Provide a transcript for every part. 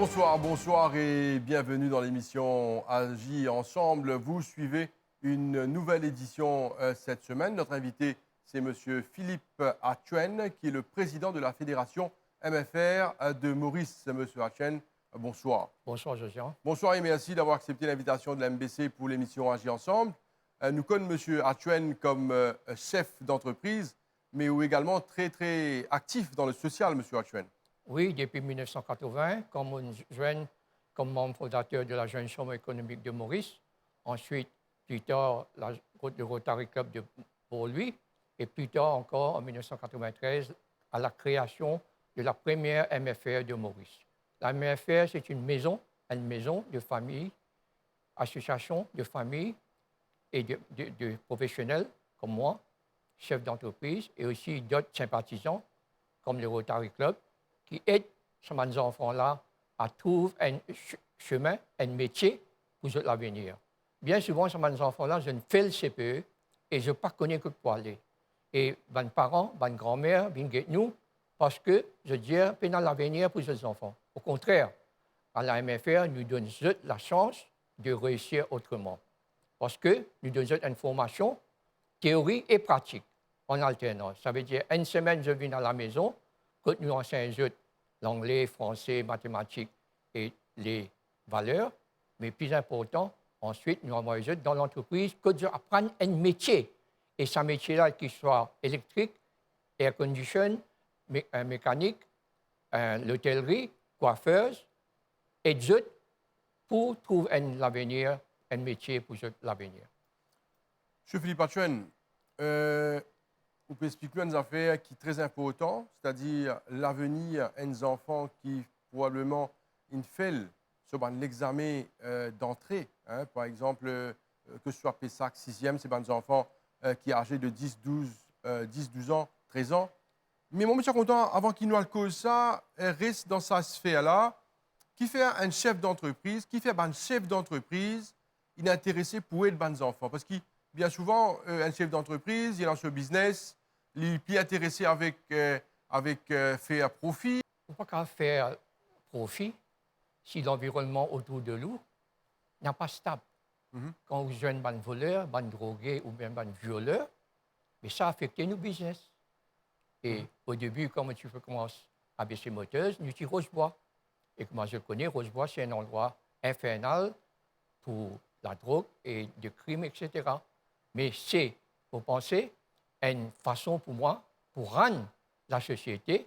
Bonsoir, bonsoir et bienvenue dans l'émission Agir ensemble. Vous suivez une nouvelle édition cette semaine. Notre invité, c'est M. Philippe Hatchuen, qui est le président de la fédération MFR de Maurice. M. Hatchuen, bonsoir. Bonsoir, Josiane. Bonsoir et merci d'avoir accepté l'invitation de la MBC pour l'émission Agir ensemble. Nous connaissons M. Hatchuen comme chef d'entreprise, mais également très actif dans le social, M. Hatchuen. Oui, depuis 1980, comme membre fondateur de la Jeune Chambre économique de Maurice. Ensuite, plus tard, le Rotary Club de Port-Louis. Et plus tard encore, en 1993, à la création de la première MFR de Maurice. La MFR, c'est une maison de famille, association de famille et de professionnels comme moi, chefs d'entreprise, et aussi d'autres sympathisants, comme le Rotary Club, qui aident ces enfants-là à trouver un chemin, un métier pour l'avenir. Bien souvent, ces enfants-là, je ne fais le CPE et je ne connais pas que pour aller. Et mes parents, mes grand-mères viennent avec nous parce que je dis, pendant l'avenir pour ces enfants. Au contraire, à la MFR, nous donnons la chance de réussir autrement. Parce que nous donnons une formation, théorie et pratique, en alternance. Ça veut dire, une semaine, je viens à la maison, que nous enseignons l'anglais, français, mathématiques et les valeurs. Mais plus important, ensuite, nous envoyons dans l'entreprise que j'apprenne un métier. Et ce métier-là, qu'il soit électrique, air condition, mécanique, l'hôtellerie, coiffeuse, et d'autres pour trouver l'avenir, un métier pour l'avenir. M. Philippe Hatchuen, vous pouvez expliquer une affaire qui est très importante, c'est-à-dire l'avenir des enfants qui probablement une fait sur l'examen d'entrée. Hein, par exemple, que ce soit PESAC 6e, c'est des enfants qui sont âgés de 10, 12 ans, 13 ans. Mais moi, je suis content, avant qu'il nous le cause ça, reste dans sa sphère-là, qui fait un chef d'entreprise, il est intéressé pour aider les enfants. Parce que bien souvent, un chef d'entreprise, il est dans ce business, il est plus intéressé avec faire profit. On ne peut pas faire profit si l'environnement autour de nous n'est pas stable. Quand vous êtes un voleur, un drogué ou bien un violeur, mais ça affecte nos business. Et au début, quand tu commences à baisser moteuse, nous tirons Rosebois. Et comme je connais, Rosebois, c'est un endroit infernal pour la drogue et le crime, etc. Mais c'est, vous pensez, une façon pour moi, pour rendre la société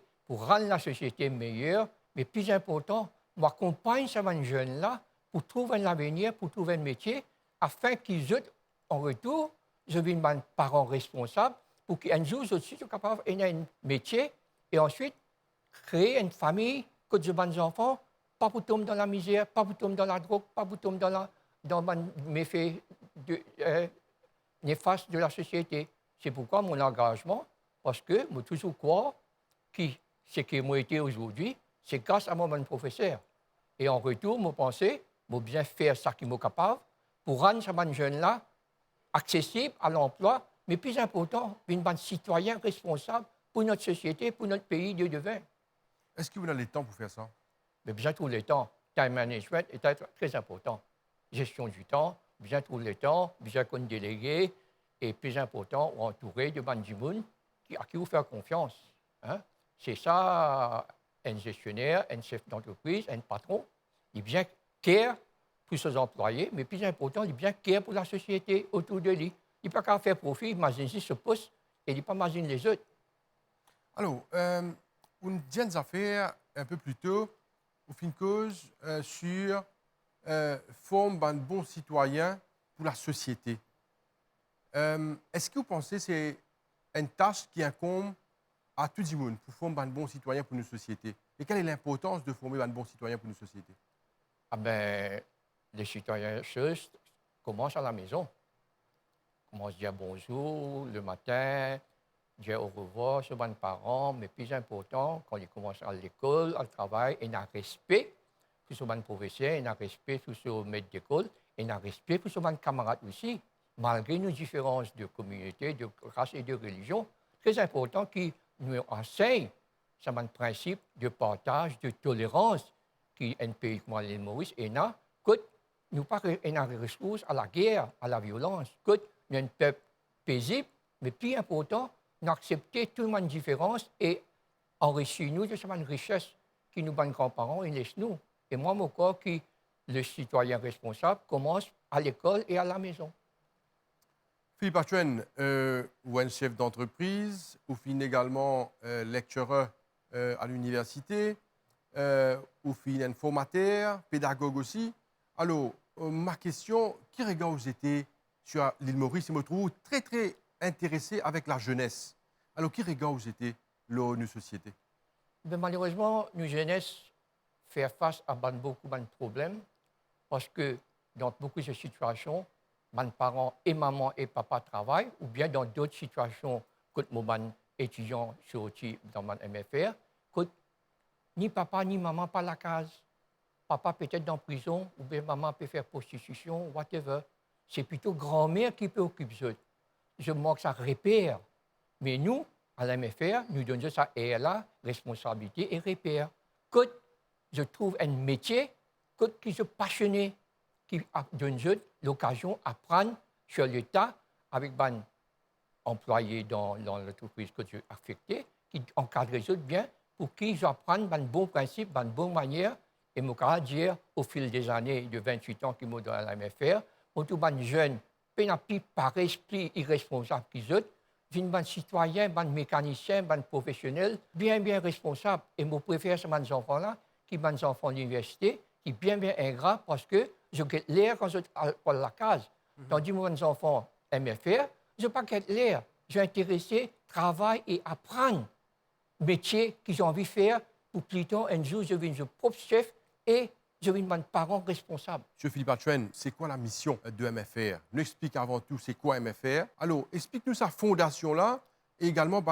meilleure, mais plus important, m'accompagne ces jeunes-là pour trouver un avenir, pour trouver un métier, afin qu'ils aient, en retour, je devienne un parent responsable pour qu'un jour, je suis capable d'avoir un métier et ensuite créer une famille, que de bons enfants, pas pour tomber dans la misère, pas pour tomber dans la drogue, pas pour tomber dans les méfaits néfastes de la société. C'est pourquoi mon engagement, parce que je toujours croire que ce que moi été aujourd'hui, c'est grâce à mon professeur. Et en retour, je pense, je bien faire ce qui est capable pour rendre ces jeunes-là accessibles à l'emploi, mais plus important, un citoyen responsable pour notre société, pour notre pays de demain. Est-ce que vous avez le temps pour faire ça? Mais bien tout le temps. Time management est très important. Gestion du temps, bien tout le temps, bien qu'on délégué, et plus important, entouré de bandes à qui vous faire confiance. Hein? C'est ça, un gestionnaire, un chef d'entreprise, un patron, il bien care pour ses employés, mais plus important, il bien care pour la société autour de lui. Il ne peut pas faire profit, il imagine ce poste et il ne peut pas imaginer les autres. Alors, une dizaine d'affaires un peu plus tôt, au fin de cause, sur forme un bon citoyen pour la société. Est-ce que vous pensez que c'est une tâche qui incombe à tout le monde pour former un bon citoyen pour une société? Et quelle est l'importance de former un bon citoyen pour une société? Ah ben, les citoyens juste commencent à la maison. Commencent à dire bonjour le matin, dire au revoir sur mes parents, mais plus important, quand ils commencent à l'école, au travail, il y a un respect pour mes professeurs, il y a un respect pour ce maître d'école, et il y a un respect pour mes camarades aussi. Malgré nos différences de communauté, de race et de religion, très important qu'ils nous enseignent ce principe de partage, de tolérance, qui est un pays comme l'île Maurice, et là, que nous pas une ressource à la guerre, à la violence, que nous sommes un peuple paisible, mais plus important, d'accepter toute une différence et enrichir nous de cette richesse qui nous, nos grands-parents, et laissent nous. Et moi, je crois que le citoyen responsable commence à l'école et à la maison. Philippe Archuen, ou un chef d'entreprise, ou fin également lecturer à l'université, ou fin un formateur, pédagogue aussi. Alors, ma question, qui regarde vous étiez sur l'île Maurice, je me trouve très, très intéressé avec la jeunesse. Alors, qui regarde vous étiez nos sociétés? Mais malheureusement, nous jeunesse faire face à beaucoup de problèmes parce que dans beaucoup de situations, mes parents et maman et papa travaillent, ou bien dans d'autres situations, quand mon étudiant sorti dans mon MFR, que ni papa ni maman pas la case. Papa peut être dans prison, ou bien maman peut faire prostitution, whatever. C'est plutôt grand-mère qui peut occuper ça. Je manque ça repère. Mais nous, à la MFR, nous donnons ça et la responsabilité et repère. Quand je trouve un métier, quand je suis passionné, qui donne l'occasion d'apprendre sur l'État avec un employé dans l'entreprise que je suis affecté, qui encadre les autres bien, pour qui j'apprends un bon principe, une bonne manière. Et je peux dire, au fil des années, de 28 ans que je suis dans la MFR, je suis un jeune, par esprit irresponsable qu'ils autres, je suis un citoyen, un mécanicien, un professionnel, bien responsable. Et je préfère ces enfants-là, qui sont des enfants d'université, qui sont bien ingrats parce que je quitte l'air quand je prends la case. Tandis que mes enfants MFR, je ne veux pas quitter l'air. Je suis intéressé, travailler et apprendre métier qu'ils ont envie de faire pour plus tard, un jour, je deviens mon propre chef et je deviens mon parent responsable. Monsieur Philippe Archuen, c'est quoi la mission de MFR? Nous explique avant tout c'est quoi MFR. Alors, explique-nous sa fondation-là et également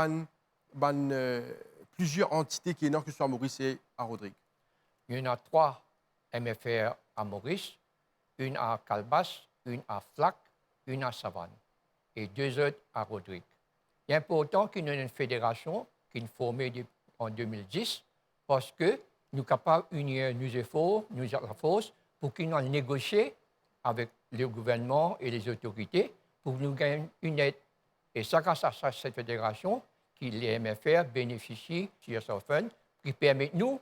plusieurs entités qui sont que ce soit à Maurice et à Rodrigue. Il y en a 3 MFR à Maurice, une à Calbas, une à Flac, une à Savane et 2 autres à Rodrigue. Il est important qu'il y ait une fédération qui est formée en 2010 parce que nous sommes capables d'unir nos efforts, nos forces pour qu'ils nous négocier avec le gouvernement et les autorités pour nous gagner une aide. Et c'est grâce à cette fédération que les MFR bénéficient de CSR Fund qui permet nous de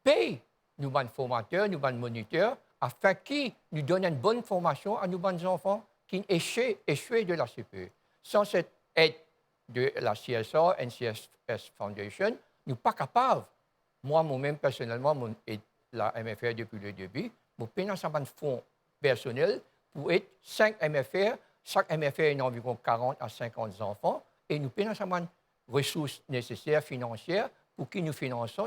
payer nos bons formateurs, nos bons moniteurs, afin qu'ils nous donnent une bonne formation à nos bons enfants qui échouent de la CPE. Sans cette aide de la CSR, NCS Foundation, nous ne sommes pas capables. Moi-même, personnellement, et la MFR depuis le début, je finance un fonds personnel pour être 5 MFR. Chaque MFR a environ 40 à 50 enfants et nous finançons des ressources nécessaires financières pour qu'ils nous financent.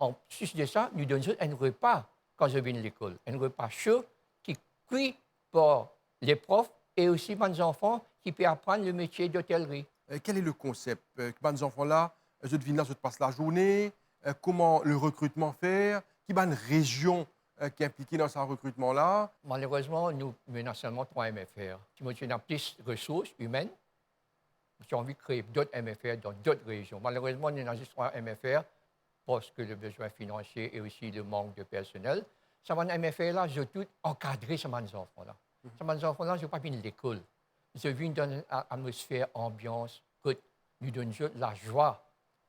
En plus de ça, nous donnons un repas quand je viens à l'école. Un repas chaud qui cuit pour les profs et aussi les enfants qui peuvent apprendre le métier d'hôtellerie. Quel est le concept? Les enfants-là, je devine là, je passe la journée. Comment le recrutement faire? Qui est une région qui est impliquée dans ce recrutement-là? Malheureusement, nous menons seulement 3 MFR. Si nous avons plus de ressources humaines, j'ai envie de créer d'autres MFR dans d'autres régions. Malheureusement, nous avons juste 3 MFR parce que le besoin financier et aussi le manque de personnel. Ces MFR-là, je dois encadrer ces enfants-là. Ces enfants-là, je ne vais pas venir à l'école. Je viens dans une atmosphère, ambiance, que nous donnons la joie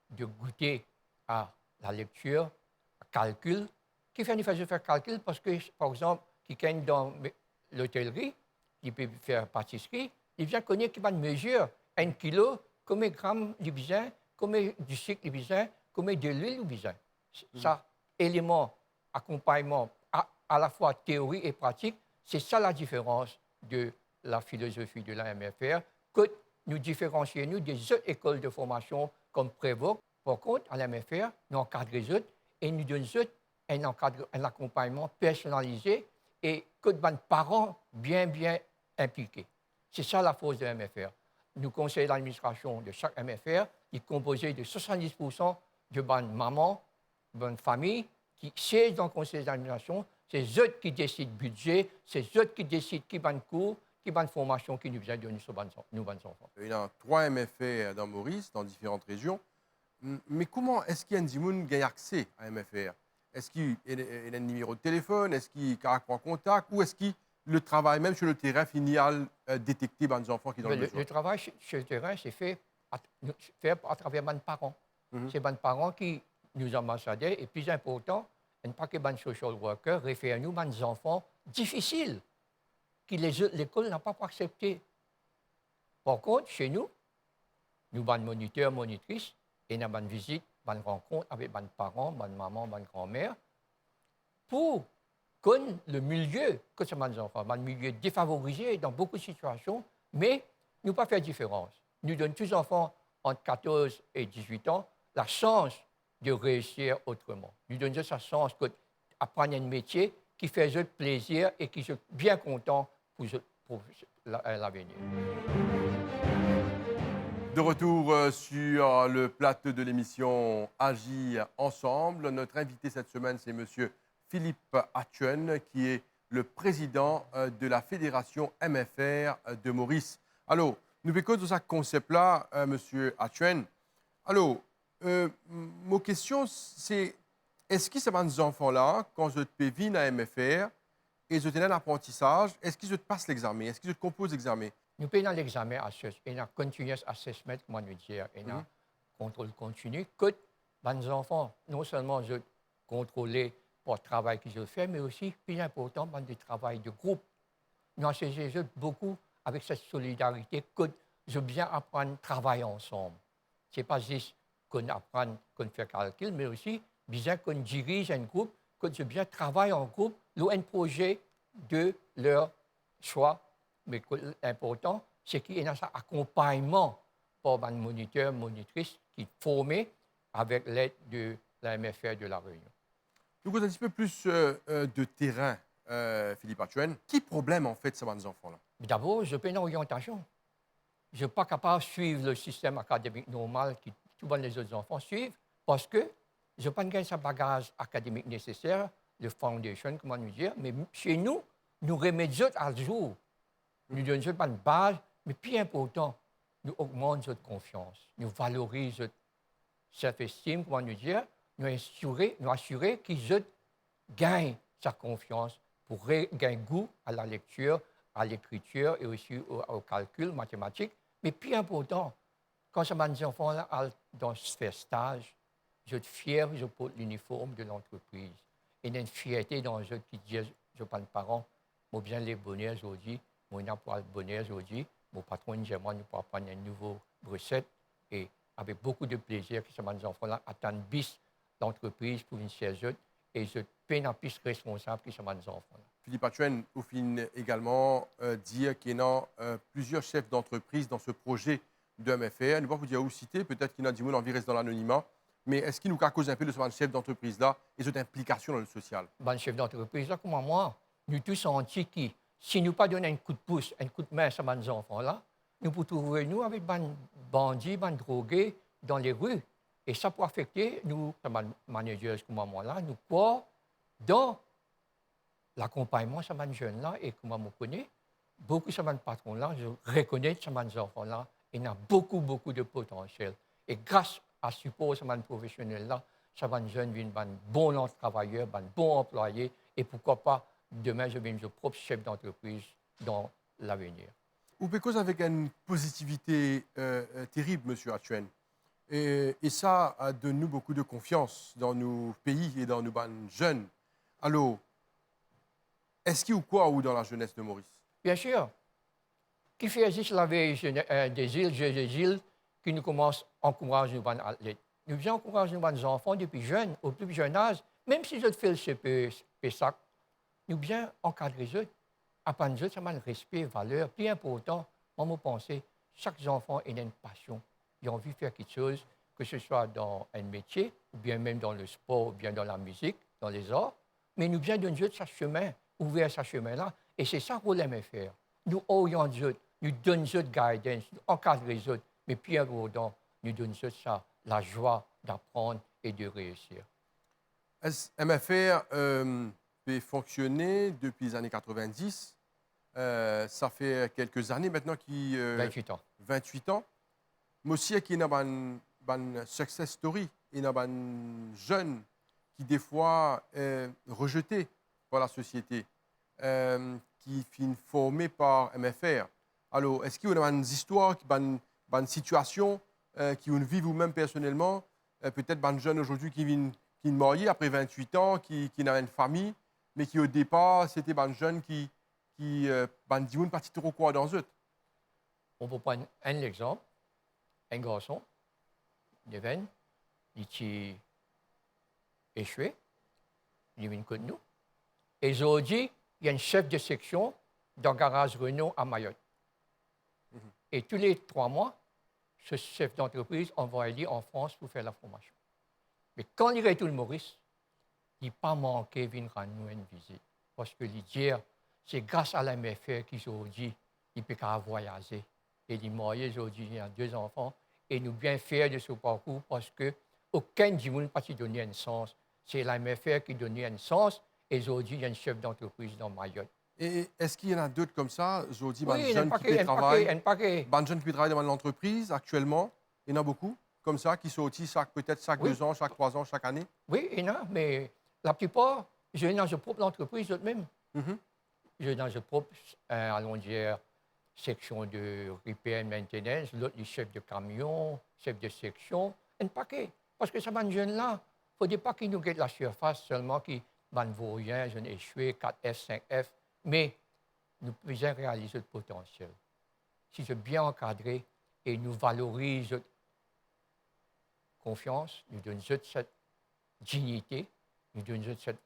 de goûter à la lecture, à calcul. Qui fait nous faire calcul parce que, par exemple, quelqu'un dans l'hôtellerie, qui peut faire pâtisserie, il vient connaître qu'il va mesurer 1 kilo, combien de grammes il besoin, combien de sucre il besoin, combien de l'huile il besoin. Ça, élément, accompagnement, à la fois théorie et pratique, c'est ça la différence de la philosophie de la MFR, que nous différencions nous des autres écoles de formation comme Prévost. Par contre, à la MFR, nous encadrons les autres et nous donnons un accompagnement personnalisé et que de parents bien impliqués. C'est ça la force de la MFR. Nous conseillons l'administration de chaque MFR, qui est composé de 70% de bonnes mamans, bonnes familles, qui siègent dans le conseil d'administration. C'est eux qui décident du budget, c'est eux qui décident qui va cours, qui va formation qui nous besoin de nos bonnes enfants. Il y a 3 MFR dans Maurice, dans différentes régions. Mais comment est-ce qu'il y a un gens qui a accès à MFR? Est-ce qu'il a un numéro de téléphone? Est-ce qu'il prend contact? Ou est-ce que le travail, même sur le terrain, finit à détecter les enfants qui sont dans le besoin? Le travail sur le terrain, c'est fait à travers les parents. Mhm. C'est les parents qui nous ambassadent. Et plus important, un paquet de social workers réfèrent nous des enfants difficiles que l'école n'a pas accepté. Par contre, chez nous, nous avons moniteurs, monitrices, et nous avons une visite, une rencontre avec les parents, les mamans, les grand-mères, pour que le milieu, que ce soit les enfants, un milieu défavorisé dans beaucoup de situations, mais nous ne pas faire de différence. Nous donnons tous les enfants entre 14 et 18 ans la chance de réussir autrement. Nous donnons la chance d'apprendre un métier qui fait plaisir et qui sont bien contents pour l'avenir. De retour sur le plateau de l'émission Agir ensemble. Notre invité cette semaine, c'est Monsieur Philippe Hatchuen, qui est le président de la fédération MFR de Maurice. Alors, nous écoutons de ce concept-là, Monsieur Hatchuen. Alors, ma question, c'est est-ce que ces enfants-là, quand je te viennent à MFR et je tiens un apprentissage, est-ce qu'ils te passent l'examen? Est-ce qu'ils te composent l'examen? Nous payons l'examen et un continuous assessment, comment nous dire, et un contrôle continu, que les enfants, non seulement je contrôler pour le travail qu'ils ont fait, mais aussi, plus important, du travail de groupe. Nous avons beaucoup avec cette solidarité que je bien apprendre à travailler ensemble. Ce n'est pas juste qu'on apprend, qu'on fait calcul, mais aussi bien qu'on dirige un groupe, que je bien travaille en groupe, un projet de leur choix. Mais l'important, c'est qu'il y a un accompagnement par un moniteur, monitrice qui est formé avec l'aide de la MFR de La Réunion. Nous avons un petit peu plus de terrain, Philippe Hatchuen. Quel problème, en fait, ces enfants-là? D'abord, je fais une orientation. Je ne suis pas capable de suivre le système académique normal que tous les autres enfants suivent parce que je n'ai pas ce bagage académique nécessaire, le foundation, comment nous dire, mais chez nous, nous remettons à jour. Nous donnons une base, mais plus important, nous augmentons notre confiance, nous valorisons notre self-esteem, comment nous dire, nous assurer qu'ils gagnent sa confiance pour gagner goût à la lecture, à l'écriture et aussi au calcul mathématique. Mais plus important, quand ces enfants-là dans ce stage, je suis fier, je porte l'uniforme de l'entreprise. Et il y a une fierté dans eux qui disent, je parle parents, moi bien les bonheurs aujourd'hui, moi n'a pas le bonheur aujourd'hui, mon patron dit, moi nous pourrons prendre une nouvelle recette et avec beaucoup de plaisir que ces enfants-là attendent bis l'entreprise pour une siège et je peine en plus responsable que ces enfants-là. Philippe Hatchuen, au fin également dire qu'il y a plusieurs chefs d'entreprise dans ce projet de MFR. Nous pouvons vous dire où citer, peut-être qu'il y en a 10 000 envie reste dans l'anonymat, mais est-ce qu'il nous cause un peu de ce chef d'entreprise-là et cette implication dans le social? Ben, chef d'entreprise-là, comme moi, nous tous senti que si nous pas donner un coup de pouce, un coup de main à ces enfants-là, nous pouvons trouver nous avec des bandits, des drogués dans les rues. Et ça peut affecter nous, les managers comme moi-là, nous quoi dans l'accompagnement de ces jeunes-là et comme je connais, beaucoup de ces patrons-là, je reconnais ces enfants-là, ils ont beaucoup de potentiel. Et grâce à ce support de ces professionnels-là, ces jeunes viennent des bons travailleurs, des bons employés, et pourquoi pas, demain, je vais être propre chef d'entreprise dans l'avenir. Ou parce avec une positivité terrible, M. Hatchuen. Et ça donne nous beaucoup de confiance dans nos pays et dans nos jeunes. Alors, est-ce qu'il y a quoi ou dans la jeunesse de Maurice? Bien sûr. Qui fait juste la veille des îles, Jeux des îles, qui nous commence à encourager nos athlètes. Nous devons encourager nos enfants depuis jeunes, au plus jeune âge, même si je fais le CPE, PESAC, nous devons encadrer eux, apprendre eux, ça m'a le respect, valeur. Plus important, moi, je pense, chaque enfant a une passion. Ils ont envie de faire quelque chose, que ce soit dans un métier, ou bien même dans le sport, ou bien dans la musique, dans les arts. Mais nous devons donner ce chemin, ouvrir ce chemin-là. Et c'est ça qu'on aime faire. Nous orientons eux, nous donnons eux de guidance, nous encadrons eux, mais plus important, nous donnons eux ça, la joie d'apprendre et de réussir. MFR peut fonctionner depuis les années 90. Ça fait quelques années maintenant qu'il... 28 ans. 28 ans. Mais aussi, il y a une success story. Il y a un jeune qui des fois est rejeté par la société, qui finit formé par MFR. Alors, est-ce qu'il y a une histoire, une situation qui vous vivez vous-même personnellement, peut-être un jeune aujourd'hui qui est marié après 28 ans, qui a une famille, mais qui au départ, c'était un jeune qui dit une partie trop quoi dans eux. On peut prendre un exemple, un garçon, Devin, il était échoué, il vient de nous. Et aujourd'hui, il y a un chef de section dans le garage Renault à Mayotte. Et tous les 3 mois, ce chef d'entreprise envoie en France pour faire la formation. Mais quand il retourne Maurice, il n'a pas manqué de venir rendre une visite. Parce que lui dire, c'est grâce à la MFR qu'aujourd'hui, il peut voyager. Et il est marié aujourd'hui, il a 2 enfants. Et nous bien fiers de ce parcours parce qu'aucun du monde n'a donné un sens. C'est la MFR qui donne un sens. Et aujourd'hui, il y a un chef d'entreprise dans Mayotte. Et est-ce qu'il y en a d'autres comme ça, aujourd'hui, Oui, des jeunes qui un paquet. Des jeunes qui travaillent dans l'entreprise actuellement, il y en a beaucoup comme ça, qui sont aussi peut-être chaque 2 ans, chaque 3 ans, chaque année? Oui, il y en a, mais la plupart, je suis dans leur propre entreprise eux-mêmes. Mhm. Je suis dans leur propre, allons dire, section de repair and maintenance, l'autre, les chefs de camion, chefs de section, un paquet. Parce que ça, les jeunes-là, il ne faut pas qu'ils nous guettent la surface seulement, qui ne vaut rien, jeunes échoués, 4F, 5F, mais nous pouvons réaliser le potentiel. Si c'est bien encadré et nous valorisons confiance, nous donnons cette dignité, nous donnons cette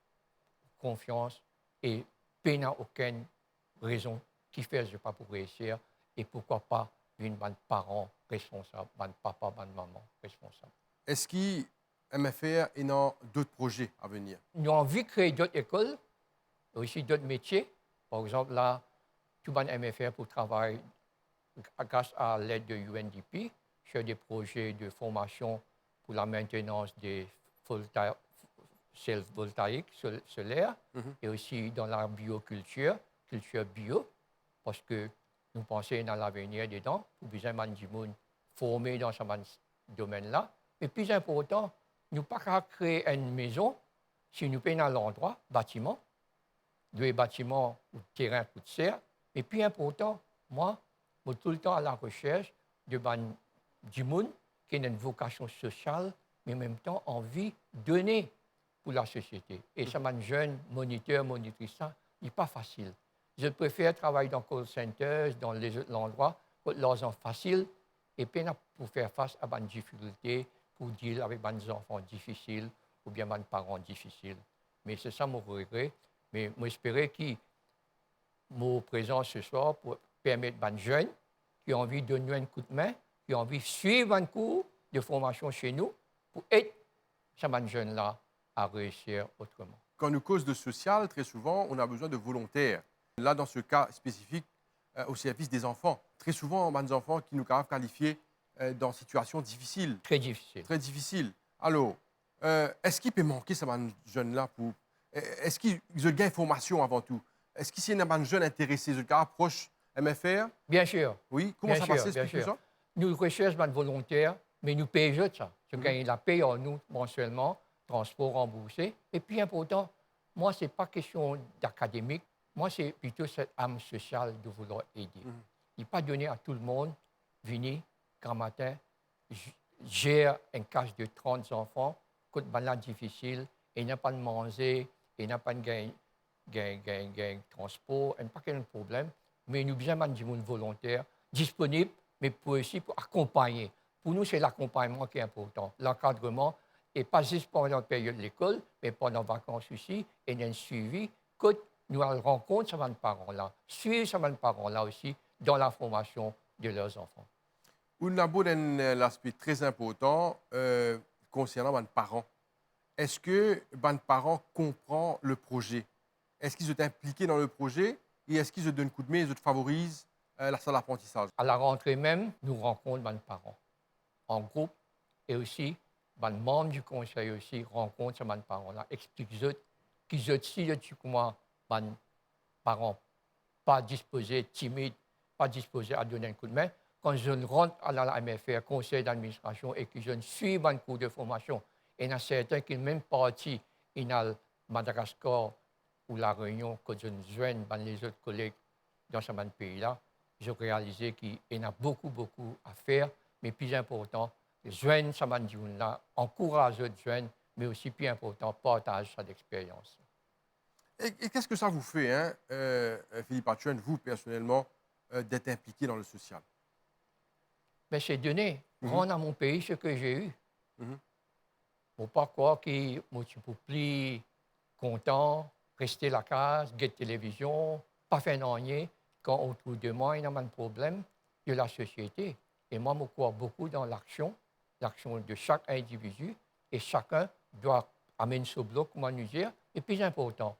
confiance et il n'y a aucune raison qui fait que je ne pas pour réussir et pourquoi pas une bonne parent responsable, un papa, une maman responsable. Est-ce qu'il MFR et dans d'autres projets à venir? Nous avons envie de créer d'autres écoles, aussi d'autres métiers. Par exemple, là, tout le monde MFR pour travailler grâce à l'aide de UNDP sur des projets de formation pour la maintenance des voltaïques solaires et aussi dans la bioculture, culture bio, parce que nous pensons dans l'avenir dedans, pour besoin de monde formé dans ce domaine-là. Et plus important, nous ne pouvons pas créer une maison si nous payons à l'endroit, bâtiment, 2 bâtiments ou terrain pour serre. Et plus important, moi, je suis tout le temps à la recherche du monde qui a une vocation sociale, mais en même temps envie de donner pour la société. Et ça, un jeune moniteur, monitrice, ça n'est pas facile. Je préfère travailler dans call centers, dans les autres endroits, pour l'argent facile, et puis pour faire face à des difficultés, pour dealer avec des enfants difficiles ou bien des parents difficiles. Mais c'est ça mon regret. Mais j'espère que mon présence ce soir pour permettre aux jeunes qui ont envie de donner un coup de main, qui ont envie de suivre un cours de formation chez nous, pour aider ces jeunes-là à réussir autrement. Quand nous cause de social, très souvent, on a besoin de volontaires. Là, dans ce cas spécifique, au service des enfants. Très souvent, on a des enfants qui nous qualifiés dans des situations difficiles. Très difficile. Très difficiles. Alors, est-ce qu'il peut manquer ces jeunes-là pour... Est-ce qu'ils gagnent formation avant tout? Est-ce qu'il y a des jeunes intéressés, ils approchent MFR? Bien sûr. Oui, comment bien ça sûr, passe? Explique-nous ça. Nous recherchons des volontaires, mais nous payons ça. Je gagne la paye en nous mensuellement, transport remboursé. Et puis important, moi, ce n'est pas question d'académique. Moi, c'est plutôt cette âme sociale de vouloir aider. Il n'est pas donné à tout le monde venir grand matin, gérer une casse de 30 enfants, côte balade difficile, et n'a pas de manger, et n'a pas de transport, et pas de problème. Mais nous avons besoin de monde volontaire, disponible, mais aussi pour accompagner. Pour nous, c'est l'accompagnement qui est important. L'encadrement, et pas juste pendant la période de l'école, mais pendant les vacances aussi, et un suivi. Quand nous rencontrons ces parents-là, suivre ces parents-là aussi dans la formation de leurs enfants. On a un aspect très important concernant les parents. Est-ce que les parents comprennent le projet? Est-ce qu'ils sont impliqués dans le projet? Et est-ce qu'ils se donnent un coup de main, ils favorisent la salle d'apprentissage? À la rentrée même, nous rencontrons les parents en groupe et aussi les membres du conseil aussi rencontrent ces parents-là, expliquent qu'ils sont aussi comment les parents pas disposés, timides, pas disposés à donner un coup de main. Quand je rentre à la MFR, conseil d'administration, et que je suis un cours de formation, et il y en a certains qui sont même partis il y a Madagascar ou la Réunion, que je joigne les autres collègues dans ce pays-là, j'ai réalisé qu'il y a beaucoup, beaucoup à faire, mais plus important, joindre ce là encourage les jeunes, mais aussi plus important, partage cette expérience. Et qu'est-ce que ça vous fait, hein, Philippe Atchouane, vous personnellement, d'être impliqué dans le social? Mais c'est donné, rendre à mon pays ce que j'ai eu. Mhm. Il ne faut pas croire que moi, je suis plus content, rester à la case, regarder la télévision, pas faire rien, quand autour de moi, il y a un problème de la société. Et moi, je crois beaucoup dans l'action de chaque individu, et chacun doit amener ce bloc, comment nous dire, et plus important,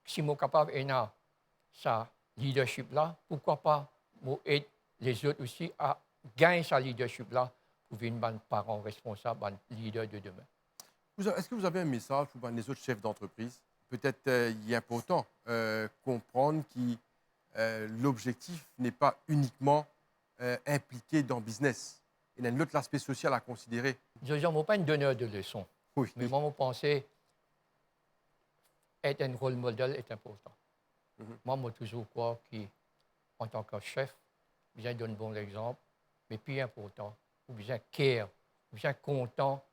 si je suis capable d'avoir ce leadership-là, pourquoi pas aider les autres aussi à gagner ce leadership-là pour devenir des parents responsables, des leaders de demain. Est-ce que vous avez un message pour les autres chefs d'entreprise? Peut-être il est important comprendre que l'objectif n'est pas uniquement impliqué dans le business. Il y a un autre aspect social à considérer. Je ne suis pas un donneur de leçons, Oui. mais moi, je pense être un rôle modèle est important. Moi, je toujours crois qu'en tant que chef, vous donner un bon exemple, mais plus important, vous care, vous content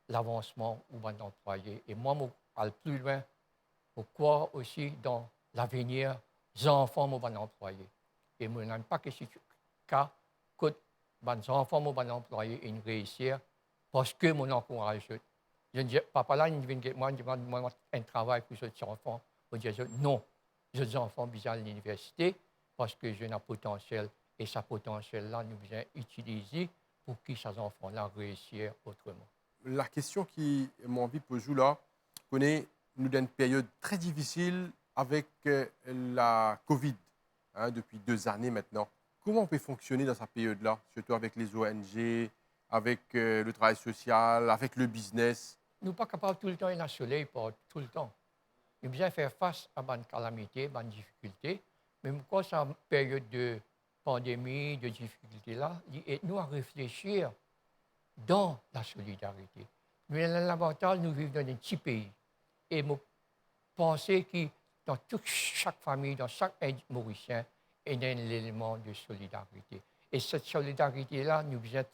l'avancement ou mon employé. Et moi, je aller plus loin, je crois aussi dans l'avenir des enfants de mon employé. Et je n'aime pas que ce cas que mes enfants de mon employé réussir parce que mon encourage. Je ne dis papa là, il vient moi, demande un travail pour ces enfants. Je dis non, ces enfants besoin à l'université parce que j'ai un potentiel et ce potentiel-là, nous devons utiliser pour que ces enfants-là réussissent autrement. La question qui m'a envie de poser là, connaît nous dans une période très difficile avec la Covid, hein, depuis 2 années maintenant. Comment on peut fonctionner dans cette période-là, surtout avec les ONG, avec le travail social, avec le business? Nous ne sommes pas capables tout le temps d'être soleil pour tout le temps. Nous devons faire face à une calamité, à une difficulté. Mais quand c'est une période de pandémie, de difficulté-là, nous à réfléchir dans la solidarité. Nous avons l'avantage, nous vivons dans un petit pays. Et je pense que dans chaque famille, dans chaque Mauricien, il y a un élément de solidarité. Et cette solidarité-là, nous devons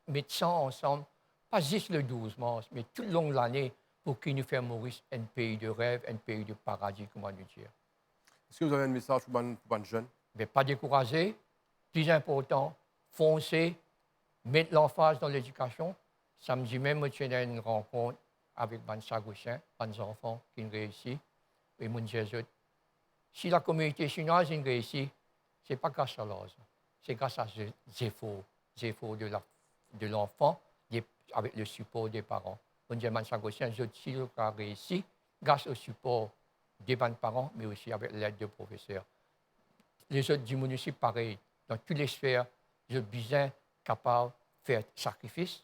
mettre ça ensemble, pas juste le 12 mars, mais tout le long de l'année, pour que nous fassions Maurice un pays de rêve, un pays de paradis, comment nous dire. Est-ce que vous avez un message pour les jeunes? Mais pas décourager, plus important, foncer, mettre l'emphase dans l'éducation. Samedi même, je suis une rencontre avec les Sagossiens, les enfants qui ont réussi. Et je disais, si la communauté chinoise a réussi, ce n'est pas grâce à l'âge, c'est grâce à les efforts de l'enfant avec le support des parents. Je disais, les Sagossiens, si a réussi, grâce au support des parents, mais aussi avec l'aide des professeurs. Les autres du municipal, pareil, dans toutes les sphères, je suis bien capable de faire sacrifice,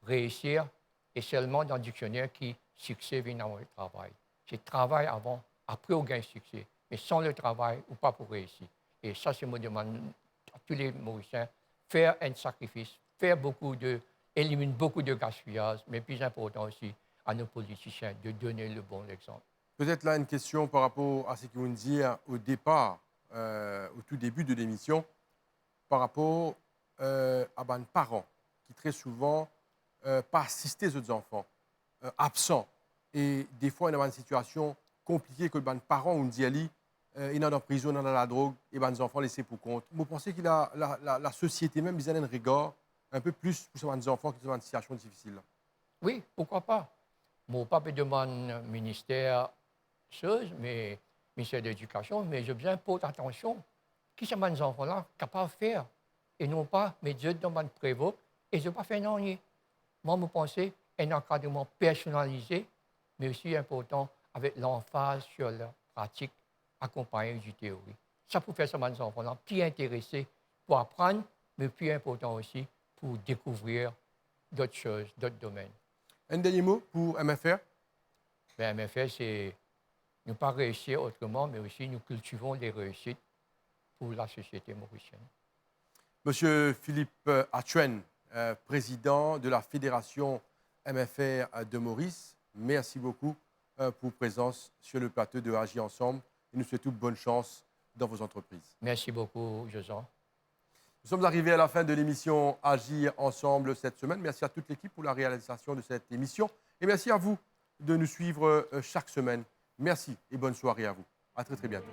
réussir, et seulement dans le dictionnaire qui succès vient dans le travail. C'est travail avant, après on gagne succès. Mais sans le travail, ou pas pour réussir. Et ça, c'est mon demande à tous les Mauriciens, faire un sacrifice, éliminer beaucoup de gaspillage, mais plus important aussi à nos politiciens de donner le bon exemple. Peut-être là une question par rapport à ce que vous nous disiez au départ, au tout début de l'émission, par rapport à des parents qui très souvent pas assister aux autres enfants, absents. Et des fois, il y a une situation compliquée que les parents ont dit ils sont en prison, ils sont dans la drogue, et les enfants laissés pour compte. Vous pensez que la société même, ils ont un regard un peu plus pour les enfants qui sont dans une situation difficile? Oui, pourquoi pas. Mon papa demande ministère mais ministère de l'Éducation, mais je bien porter attention. Qui sont les enfants-là capables de faire? Et non pas, mais Dieu demande prévoque, et je ne vais pas faire rien. Moi, je pense un encadrement personnalisé, mais aussi important, avec l'emphase sur la pratique accompagnée du théorie. Ça pour faire ça, les enfants-là, plus intéressés pour apprendre, mais plus important aussi pour découvrir d'autres choses, d'autres domaines. Un dernier mot pour MFR? Ben, MFR, c'est ne pas réussir autrement, mais aussi nous cultivons les réussites pour la société mauricienne. Monsieur Philippe Atchouane, président de la Fédération MFR de Maurice, merci beaucoup pour votre présence sur le plateau de Agir Ensemble. Et nous souhaitons bonne chance dans vos entreprises. Merci beaucoup, Josan. Nous sommes arrivés à la fin de l'émission Agir Ensemble cette semaine. Merci à toute l'équipe pour la réalisation de cette émission. Et merci à vous de nous suivre chaque semaine. Merci et bonne soirée à vous. À très, très bientôt.